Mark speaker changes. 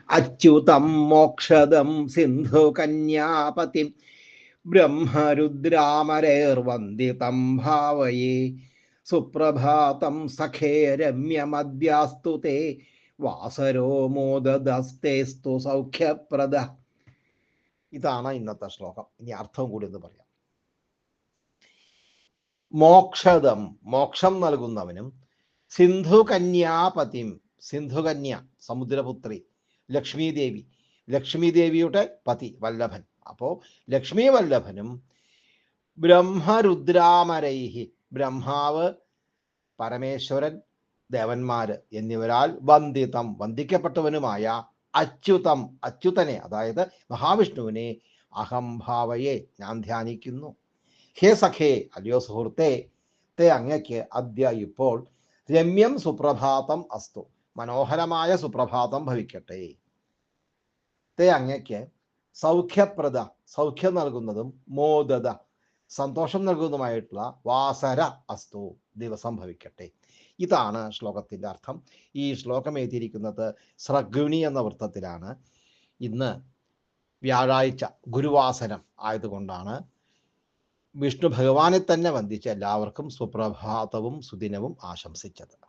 Speaker 1: അച്യുതം മോക്ഷദം സിന്ധുകന്യാപതിം ബ്രഹ്മരുദ്രാമരൈർവന്ദിതം ഭാവയേ. സുപ്രഭാതം സഖേ രമ്യമദ്യാസ്തു തേ വാസരോ മോദദസ്തേസ്തു സൗഖ്യപ്രദ. ഇതാണ് ഇന്നത്തെ ശ്ലോകം. ഇനി അർത്ഥം കൂടി എന്ന് പറയാം. മോക്ഷദം, മോക്ഷം നൽകുന്നവനും, സിന്ധുകന്യാപതിം, സിന്ധുകന്യ സമുദ്രപുത്രി, ലക്ഷ്മി ദേവി, ലക്ഷ്മി ദേവിയുടെ പതി വല്ലഭൻ. അപ്പോൾ ലക്ഷ്മി വല്ലഭനും, ബ്രഹ്മരുദ്രാമരൈഹി, ബ്രഹ്മാവ്, പരമേശ്വരൻ, ദേവന്മാര് എന്നിവരാൽ വന്ദിതം, വന്ദിക്കപ്പെട്ടവനുമായ അച്യുതം, അച്യുതനെ അതായത് മഹാവിഷ്ണുവിനെ അഹം ഭാവയെ, ഞാൻ ധ്യാനിക്കുന്നു. ഹേ സഖേ, അല്ലയോ സുഹൃത്തെ, തേ അങ്ങയ്ക്ക് അദ്യ ഇപ്പോൾ രമ്യം സുപ്രഭാതം അസ്തു, മനോഹരമായ സുപ്രഭാതം ഭവിക്കട്ടെ. തേ അങ്ങയ്ക്ക് സൗഖ്യപ്രദ, സൗഖ്യം നൽകുന്നതും, മോദത സന്തോഷം നൽകുന്നതുമായിട്ടുള്ള വാസര അസ്തു, ദിവസം ഭവിക്കട്ടെ. ഇതാണ് ശ്ലോകത്തിൻ്റെ അർത്ഥം. ഈ ശ്ലോകം എഴുതിയിരിക്കുന്നത് സ്രഗ്വിണി എന്ന വൃത്തത്തിലാണ്. ഇന്ന് വ്യാഴാഴ്ച ഗുരുവാസരം ആയതുകൊണ്ടാണ് വിഷ്ണു ഭഗവാനെ തന്നെ വന്ദിച്ച് എല്ലാവർക്കും സുപ്രഭാതവും സുദിനവും ആശംസിച്ചത്.